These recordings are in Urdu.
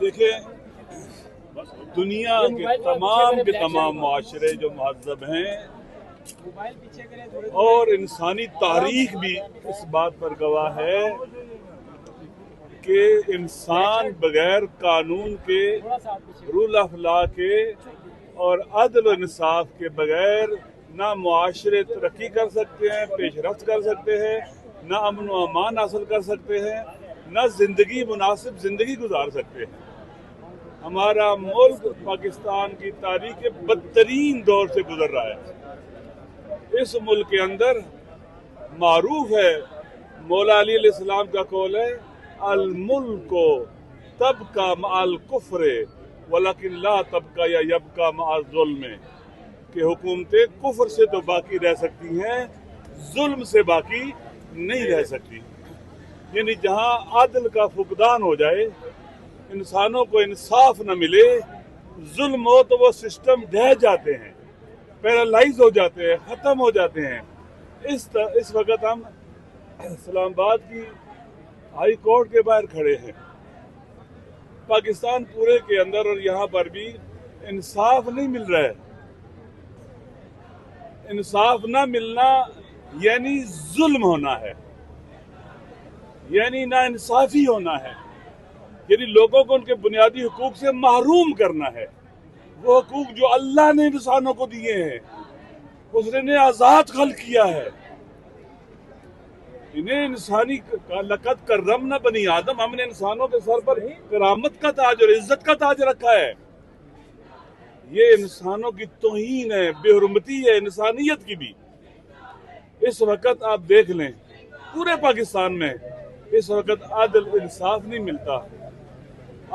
دیکھیں، دنیا کے تمام معاشرے جو مہذب ہیں اور انسانی تاریخ بھی اس بات پر گواہ ہے کہ انسان بغیر قانون کے، رول آف لا کے اور عدل و انصاف کے بغیر نہ معاشرے ترقی کر سکتے ہیں، پیش رفت کر سکتے ہیں، نہ امن و امان حاصل کر سکتے ہیں، نہ مناسب زندگی گزار سکتے ہیں۔ ہمارا ملک پاکستان کی تاریخ کے بدترین دور سے گزر رہا ہے۔ اس ملک کے اندر معروف ہے، مولا علی علیہ السلام کا قول ہے، الملک تبقى مع الکفر ولکن لا تبقى یا یبقى مع الظلم، کہ حکومتیں کفر سے تو باقی رہ سکتی ہیں، ظلم سے باقی نہیں رہ سکتی۔ یعنی جہاں عدل کا فقدان ہو جائے، انسانوں کو انصاف نہ ملے، ظلم ہو تو وہ سسٹم ڈھہ جاتے ہیں، پیرالائز ہو جاتے ہیں، ختم ہو جاتے ہیں۔ اس وقت ہم اسلام آباد کی ہائی کورٹ کے باہر کھڑے ہیں۔ پاکستان پورے کے اندر اور یہاں پر بھی انصاف نہیں مل رہا ہے۔ انصاف نہ ملنا یعنی ظلم ہونا ہے، یعنی ناانصافی ہونا ہے، یعنی لوگوں کو ان کے بنیادی حقوق سے محروم کرنا ہے۔ وہ حقوق جو اللہ نے انسانوں کو دیے ہیں، اس نے آزاد خلق کیا ہے۔ انہیں انسانی لقد کرمنا بنی آدم، ہم نے انسانوں کے سر پر کرامت کا تاج اور عزت کا تاج رکھا ہے۔ یہ انسانوں کی توہین ہے، بے حرمتی ہے انسانیت کی بھی۔ اس وقت آپ دیکھ لیں پورے پاکستان میں اس وقت عدل انصاف نہیں ملتا۔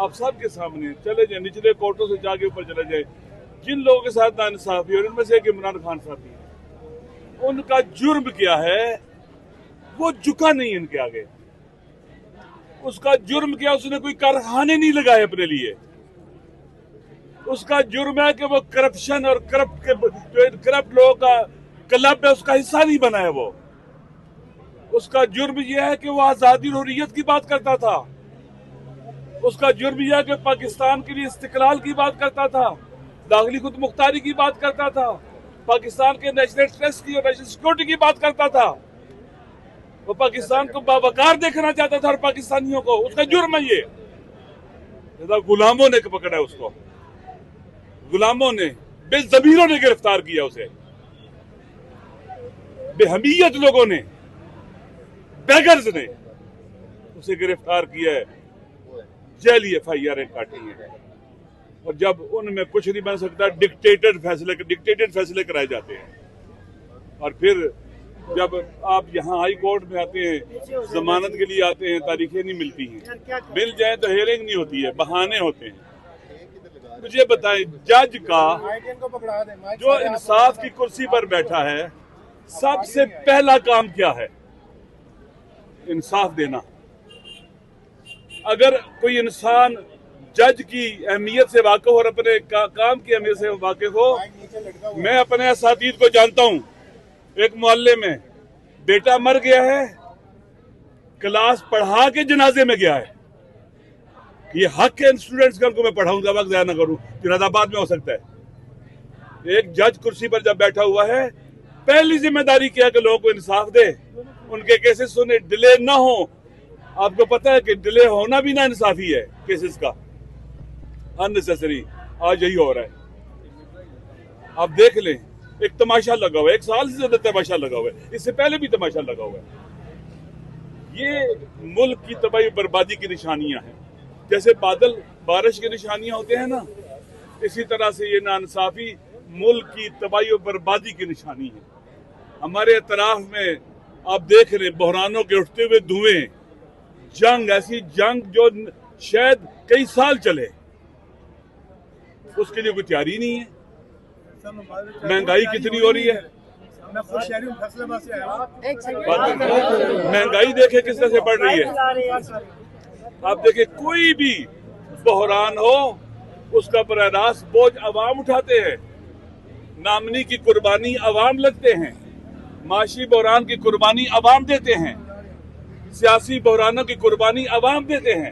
آپ سب کے سامنے چلے جائیں، نچلے کورٹوں سے جا کے اوپر چلے جائیں، جن لوگوں کے ساتھ ناانصافی اور ان میں سے ایک عمران خان صاحب ہیں، ان کا جرم کیا ہے؟ وہ جھکا نہیں ان کے آگے۔ اس کا جرم کیا؟ اس نے کوئی کارخانے نہیں لگائے اپنے لیے۔ اس کا جرم ہے کہ وہ کرپشن اور کرپٹ لوگوں کا کلب ہے، اس کا حصہ نہیں بنا ہے وہ۔ اس کا جرم یہ ہے کہ وہ آزادی اور حریت کی بات کرتا تھا۔ اس کا جرم یہ ہے کہ پاکستان کے لیے استقلال کی بات کرتا تھا، داخلی خود مختاری کی بات کرتا تھا، پاکستان کے نیشنل انٹرسٹ کی اور نیشنل سیکورٹی کی بات کرتا تھا۔ وہ پاکستان کو باوقار دیکھنا چاہتا تھا اور پاکستانیوں کو۔ اس کا جرم ہے یہ۔ غلاموں نے پکڑا ہے اس کو، غلاموں نے، بے ضمیروں نے گرفتار کیا اسے، بے حمیت لوگوں نے، بیگرز نے اسے گرفتار کیا ہے، جیلی FIR کاٹی ہے۔ اور جب ان میں کچھ نہیں بن سکتا، ڈکٹیٹڈ فیصلے کرائے جاتے ہیں۔ اور پھر جب آپ یہاں ہائی کورٹ میں آتے ہیں، ضمانت کے لیے آتے ہیں، تاریخیں نہیں ملتی ہیں، مل جائیں تو ہیئرنگ نہیں ہوتی ہے، بہانے ہوتے ہیں۔ مجھے بتائیں، جج کا جو انصاف کی کرسی پر بیٹھا ہے، سب سے پہلا کام کیا ہے؟ انصاف دینا۔ اگر کوئی انسان جج کی اہمیت سے واقف اور اپنے کام کی اہمیت سے واقف ہو، میں اپنے اساتذہ کو جانتا ہوں، ایک محلے میں بیٹا مر گیا ہے، کلاس پڑھا کے جنازے میں گیا ہے۔ یہ حق ہے اسٹوڈنٹس کا، ان کو میں پڑھاؤں گا، وقت ضائع نہ کروں، جنازہ بعد میں ہو سکتا ہے۔ ایک جج کرسی پر جب بیٹھا ہوا ہے، پہلی ذمہ داری کیا کہ لوگوں کو انصاف دے، ان کے کیسز سنے، ڈیلے نہ ہو۔ آپ کو پتا ہے کہ ڈیلے ہونا بھی نا انصافی ہے کیسز کا، اننیسیسری۔ آج یہی ہو رہا ہے۔ آپ دیکھ لیں، ایک تماشا لگا ہوا ہے، 1 سال سے زیادہ تماشا لگا ہوا ہے، اس سے پہلے بھی تماشا لگا ہوا ہے۔ یہ ملک کی تباہی و بربادی کی نشانیاں ہیں۔ جیسے بادل بارش کی نشانیاں ہوتے ہیں نا، اسی طرح سے یہ ناانصافی ملک کی تباہی و بربادی کی نشانی ہے۔ ہمارے اطراف میں آپ دیکھ رہے ہیں بحرانوں کے اٹھتے ہوئے دھوئیں، جنگ، ایسی جنگ جو شاید کئی سال چلے، اس کے لیے کوئی تیاری نہیں ہے۔ مہنگائی کتنی ہو رہی ہے، مہنگائی دیکھیں کس طرح سے بڑھ رہی ہے۔ آپ دیکھیں کوئی بھی بحران ہو، اس کا براہ راست بوجھ عوام اٹھاتے ہیں، نامنی کی قربانی عوام لگتے ہیں، معاشی بحران کی قربانی عوام دیتے ہیں، سیاسی بحرانوں کی قربانی عوام دیتے ہیں۔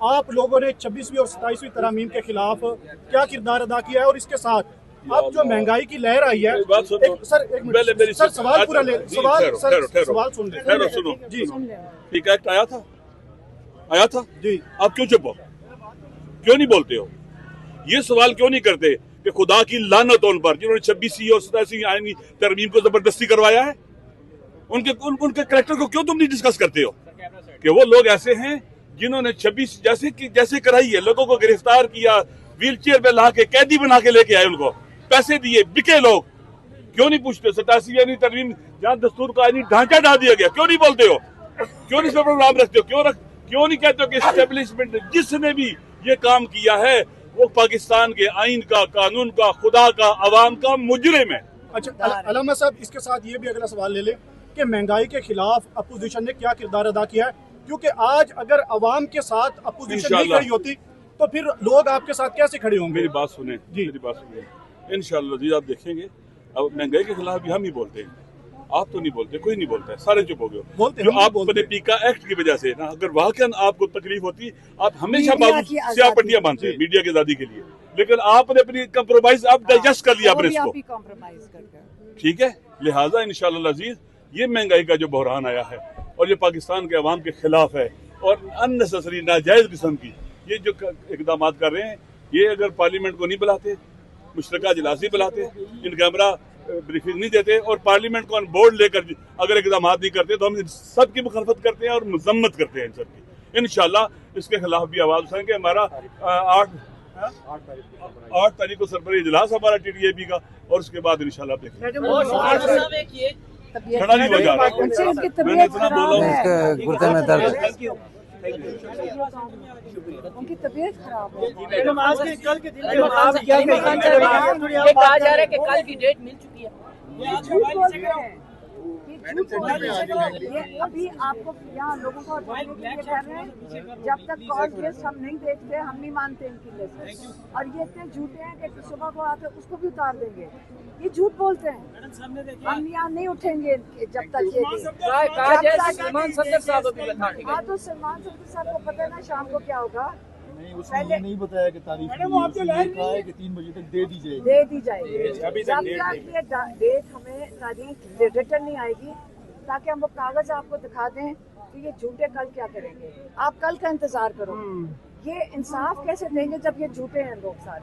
آپ لوگوں نے 26ویں اور 27ویں ترامیم کے خلاف کیا کردار ادا کیا ہے، اور اس کے ساتھ اب جو مہنگائی کی لہر آئی ہے، سر سوال پورا لے، سوال سن لیں، سنو جی ٹھیک ایکٹ آیا تھا جی، آپ کیوں چپ ہو؟ کیوں نہیں بولتے ہو؟ یہ سوال کیوں نہیں کرتے کہ خدا کی لعنت ان پر جنہوں نے 26ویں اور 27ویں آئینی ترمیم کو زبردستی کروایا ہے؟ ان کے کریکٹر کو کیوں تم نہیں ڈسکس کرتے ہو کہ وہ لوگ ایسے ہیں جنہوں نے 26 جیسے کرائی ہے، لوگوں کو گرفتار کیا، ویل چیئر پہ لا کے قیدی بنا کے لے کے آئے، ان کو پیسے دیے، بکے لوگ، کیوں نہیں پوچھتے؟ 87ویں آئینی ترمیم جہاں دستور کا آئینی ڈھانچہ ڈال دیا گیا، کیوں نہیں بولتے ہو؟ کیوں نہیں اس پہ پروگرام رکھتے ہو؟ کیوں نہیں کہتے ہو کہ اسٹیبلشمنٹ جس نے بھی یہ کام کیا ہے وہ پاکستان کے آئین کا، قانون کا، خدا کا، عوام کا مجرم ہے؟ اچھا علامہ صاحب، اس کے ساتھ یہ بھی اگلا سوال لے لیں کہ مہنگائی کے خلاف اپوزیشن نے کیا کردار ادا کیا ہے، کیونکہ آج اگر عوام کے ساتھ اپوزیشن نہیں کھڑی ہوتی تو پھر لوگ آپ کے ساتھ کیسے کھڑے ہوں گے؟ میری بات سنیں، میری بات سنیں، انشاءاللہ جی آپ دیکھیں گے اب مہنگائی کے خلاف بھی ہم ہی بولتے ہیں، آپ تو نہیں بولتے، کوئی نہیں بولتا ہے، سارے چپ ہو گئے جو آپ نے پیکا ایکٹ کی وجہ سے نا، اگر واقعاً آپ کو تکلیف ہوتی آپ ہمیشہ سیاہ پٹیاں باندھتے ہیں میڈیا کی آزادی کے لیے، لیکن آپ نے اپنی کمپرومائز آپ ڈائجسٹ کر لیا اپنے اس کو، ٹھیک ہے؟ لہٰذا انشاءاللہ عزیز یہ مہنگائی کا جو بحران آیا ہے اور یہ پاکستان کے عوام کے خلاف ہے اور اننیسیسری ناجائز قسم کی یہ جو اقدامات کر رہے ہیں، یہ اگر پارلیمنٹ کو نہیں بلاتے، مشترکہ اجلاس نہیں بلاتے، ان کیمرہ بریفنگ نہیں دیتے اور پارلیمنٹ کو آن بورڈ لے کر اگر اقدامات نہیں کرتے تو ہم سب کی مخالفت کرتے ہیں اور مذمت کرتے ہیں ان سب کی۔ انشاءاللہ اس کے خلاف بھی آواز اٹھائیں گے۔ ہمارا 8 تاریخ کو سربراہی اجلاس ہمارا ٹی ڈی اے پی کا، اور اس کے بعد انشاءاللہ آپ دیکھیں گے۔ کھڑا نہیں ہو جا رہا، میں نے اتنا بولا ہوں، گردے میں درد ہے، ان کی طبیعت خراب ہے۔ یہ کہا جا رہا ہے کہ کل کی ڈیٹ مل چکی ہے۔ یہ جھوٹ بولتے ہیں، یہ جھوٹ بولتے ہیں۔ یہ ابھی آپ کو یہاں لوگوں کو بولنے کے لیے کر رہے ہیں، جب تک کال لسٹ ہم نہیں دیکھتے ہم نہیں مانتے ان کی لسٹ، اور یہ اتنے جھوٹے ہیں کہ صبح کو آتے اس کو بھی اتار دیں گے۔ یہ جھوٹ بولتے ہیں، ہم یہاں نہیں اٹھیں گے جب تک یہ سلمان صدر صاحب ابھی بتا کے گئے۔ ہاں تو سلمان صدر صاحب کو پتہ ہے نا شام کو کیا ہوگا، اس نے یہ نہیں بتایا کہ تاریخ یہ کہا ہے کہ 3 بجے تک دے دی جائے گی، دے دی جائے گی جب تک یہ ڈیٹ ہمیں تاریخ ریٹرن نہیں آئے گی، تاکہ ہم وہ کاغذ آپ کو دکھا دیں کہ یہ جھوٹے کل کیا کریں گے۔ آپ کل کا انتظار کرو، یہ انصاف کیسے دیں گے جب یہ جھوٹے ہیں لوگ سارے۔